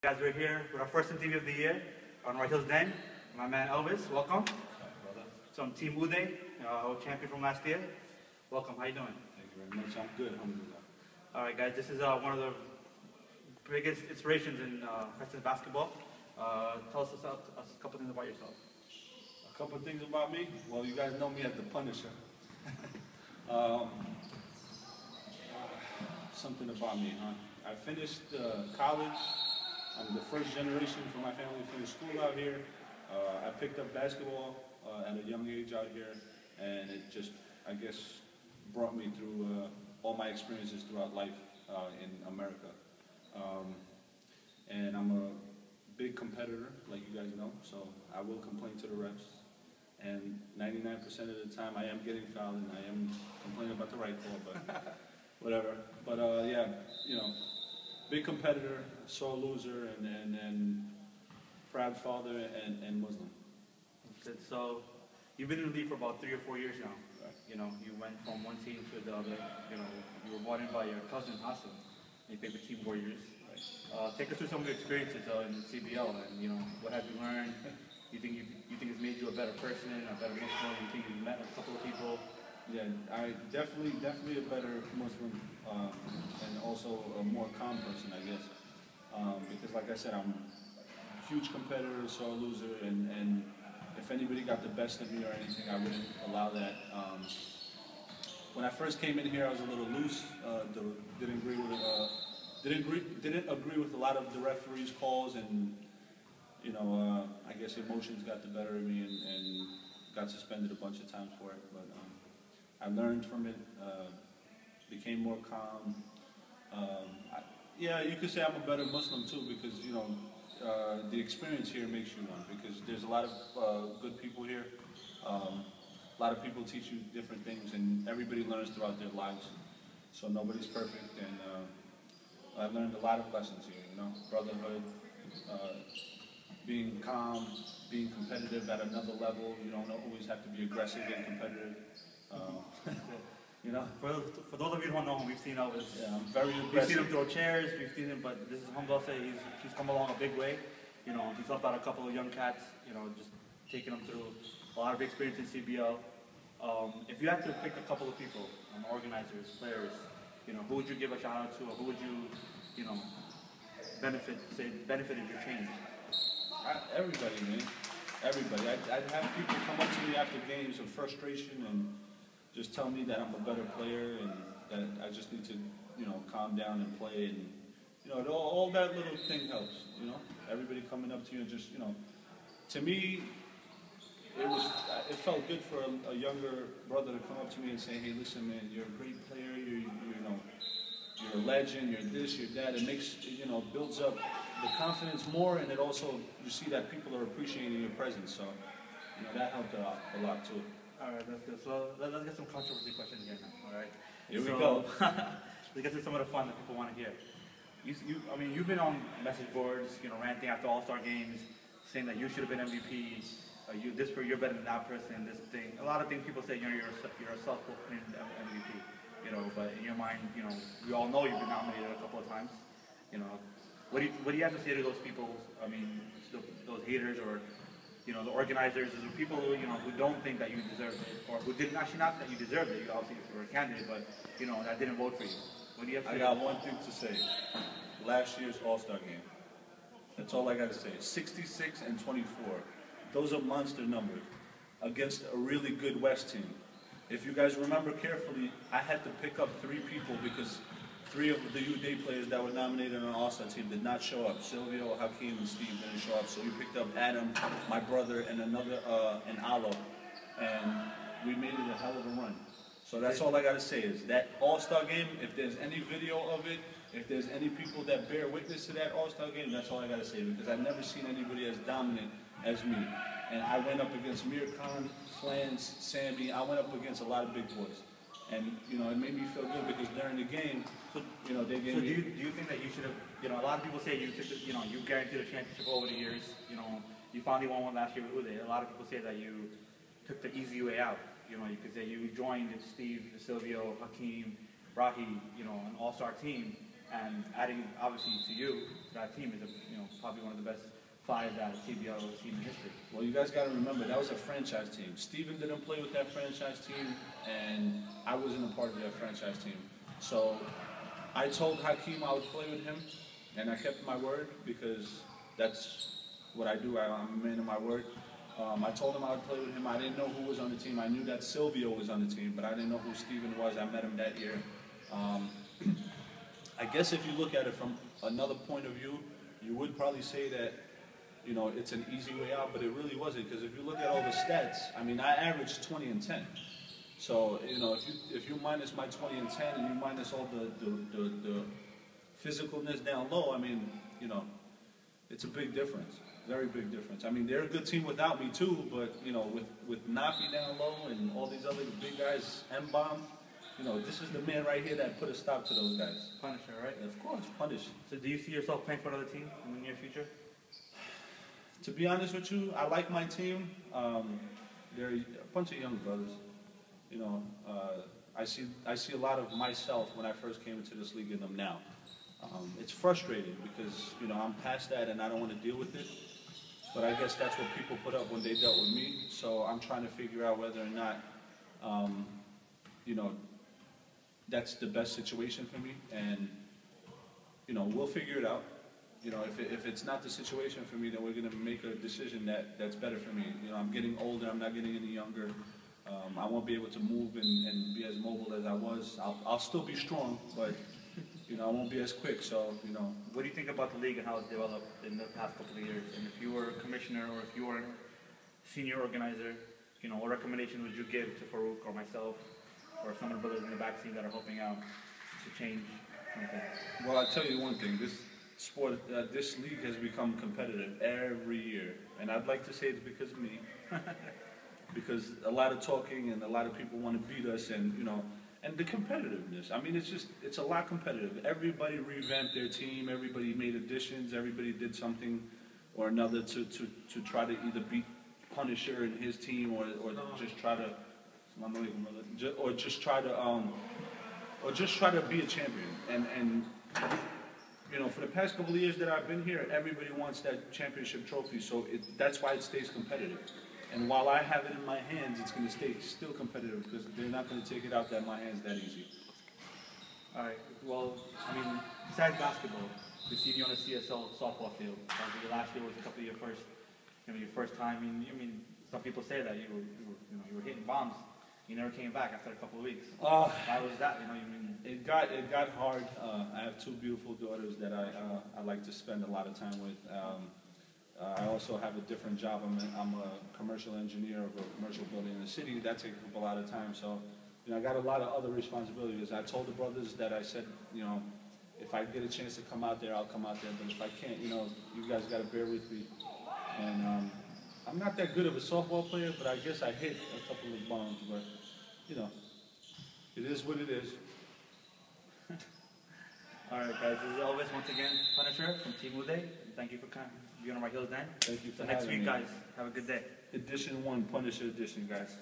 Guys, we're here with our first interview of the year on Right Hills Den. My man Elvis, welcome. Some Team Uday, champion from last year. Welcome, how you doing? Thank you very much. I'm good, alhamdulillah. Alright guys, this is one of the biggest inspirations in Preston basketball. Tell us a couple things about yourself. A couple things about me? Well, you guys know me as the Punisher. Something about me, huh? I finished college. I'm the first generation from my family to finish school out here. I picked up basketball at a young age out here, and it just, I guess, brought me through all my experiences throughout life in America. And I'm a big competitor, like you guys know, so I will complain to the refs. And 99% of the time I am getting fouled and I am complaining about the right call, but whatever. But yeah, you know, big competitor, sore loser, and proud father and Muslim. Good. So you've been in the league for about 3 or 4 years now. Right. You know, you went from one team to the other. You know, you were brought in by your cousin Hassan. You played with Team Warriors. Right. Take us through some of your experiences in CBL, and you know, what have you learned? You think it's made you a better person, a better Muslim? You think you've met a couple of people? Yeah, I definitely a better Muslim, and also a more calm person, I guess. Because like I said, I'm a huge competitor, sore loser, and if anybody got the best of me or anything, I wouldn't allow that. When I first came in here, I was a little loose. Didn't agree with a lot of the referees' calls, and you know, I guess emotions got the better of me and got suspended a bunch of times for it. But I learned from it, became more calm. Yeah, you could say I'm a better Muslim too, because you know, the experience here makes you one. Because there's a lot of good people here. A lot of people teach you different things, and everybody learns throughout their lives. So nobody's perfect, and I learned a lot of lessons here. You know, brotherhood, being calm, being competitive at another level. You don't always have to be aggressive and competitive. You know, for those of you who don't know him, we've seen Elvis. Yeah, I'm very aggressive. We've seen him throw chairs. We've seen him, but this is humble. Say he's come along a big way. You know, he's helped out a couple of young cats. You know, just taking them through a lot of experience in CBL. If you had to pick a couple of people, organizers, players, you know, who would you give a shout out to, or who would you know, benefited your change? Everybody, man. Everybody. I'd have people come up to me after games of frustration and just tell me that I'm a better player and that I just need to, you know, calm down and play, and you know, all that little thing helps. You know, everybody coming up to you and just, you know, to me, it felt good for a younger brother to come up to me and say, hey, listen, man, you're a great player. You're a legend. You're this, you're that. It makes, you know, builds up the confidence more, and it also, you see that people are appreciating your presence. So, you know, that helped a lot too. All right, that's good. So let's get some controversy questions here now. All right. Here we go. Let's get to some of the fun that people want to hear. I mean, you've been on message boards, you know, ranting after All-Star games, saying that you should have been MVP. You're better than that person. This thing. A lot of things people say. You're a self-proclaimed MVP. You know, but in your mind, you know, we all know you've been nominated a couple of times. You know, what do you have to say to those people? I mean, those haters, or you know, the organizers, or the people who, you know, who don't think that you deserved it, or who didn't, actually not that you deserved it. You obviously were a candidate, but you know, that didn't vote for you. What do you have to say? I got one thing to say. Last year's All-Star game. That's all I got to say. 66 and 24. Those are monster numbers against a really good West team. If you guys remember carefully, I had to pick up 3 people because 3 of the U-Day players that were nominated on the All-Star team did not show up. Silvio, Hakeem, and Steve didn't show up. So we picked up Adam, my brother, and another, and Alo. And we made it a hell of a run. So that's all I got to say is that All-Star game, if there's any video of it, if there's any people that bear witness to that All-Star game, that's all I got to say, because I've never seen anybody as dominant as me. And I went up against Mir Khan, Flans, Sammy. I went up against a lot of big boys. And, you know, it made me feel good because during the game, you know, they gave me... So do you think that you should have, you know, a lot of people say you took the, you know, you guaranteed a championship over the years. You know, you finally won one last year with Uday. A lot of people say that you took the easy way out. You know, you could say you joined Steve, Silvio, Hakeem, Rahi, you know, an all-star team. and adding obviously to you, to that team is probably one of the best 5 that CBL has seen in history. Well, you guys got to remember, that was a franchise team. Steven didn't play with that franchise team, and I wasn't a part of that franchise team. So I told Hakeem I would play with him, and I kept my word because that's what I do. I'm a man of my word. I told him I would play with him. I didn't know who was on the team. I knew that Silvio was on the team, but I didn't know who Steven was. I met him that year. I guess if you look at it from another point of view, you would probably say that, it's an easy way out, but it really wasn't, because if you look at all the stats, I mean, I averaged 20 and 10. So, if you minus my 20 and 10 and you minus all the physicalness down low, I mean, it's a big difference. Very big difference. I mean, they're a good team without me too, but, with Nafi down low and all these other big guys, M-Bomb, this is the man right here that put a stop to those guys. Punisher, right? Of course, Punish. So do you see yourself playing for another team in the near future? To be honest with you, I like my team. They're a bunch of young brothers. I see a lot of myself when I first came into this league in them now. It's frustrating because, I'm past that and I don't want to deal with it. But I guess that's what people put up when they dealt with me. So I'm trying to figure out whether or not, that's the best situation for me. And, we'll figure it out. If it's not the situation for me, then we're going to make a decision that's better for me. I'm getting older. I'm not getting any younger. I won't be able to move and be as mobile as I was. I'll still be strong, but, I won't be as quick. So, What do you think about the league and how it's developed in the past couple of years? And if you were a commissioner or if you were a senior organizer, what recommendation would you give to Farouk or myself or some of the brothers in the back seat that are helping out to change something? Well, I'll tell you one thing. This league has become competitive every year. And I'd like to say it's because of me. Because a lot of talking and a lot of people want to beat us and, and the competitiveness. I mean, it's a lot competitive. Everybody revamped their team. Everybody made additions. Everybody did something or another to try to either beat Punisher and his team or just try to, or just try to be a champion. And for the past couple of years that I've been here, everybody wants that championship trophy. So that's why it stays competitive. And while I have it in my hands, it's going to stay still competitive because they're not going to take it out of my hands that easy. All right. Well, I mean, besides basketball, we've seen you on the CSL softball field. Last year was a couple of your first time. I mean, some people say that you were hitting bombs. You never came back after a couple of weeks. How was that? It got hard. I have 2 beautiful daughters that I like to spend a lot of time with. I also have a different job. I'm a commercial engineer of a commercial building in the city. That takes up a lot of time. So, I got a lot of other responsibilities. I told the brothers that I said, if I get a chance to come out there, I'll come out there. But if I can't, you guys got to bear with me. And I'm not that good of a softball player, but I guess I hit a couple of bombs. But, it is what it is. All right, guys. This is Elvis once again, Punisher from Team Uday. Thank you for being on my heels, Dan. Thank you for next having week, me. guys. Have a good day. Edition 1, Punisher edition, guys.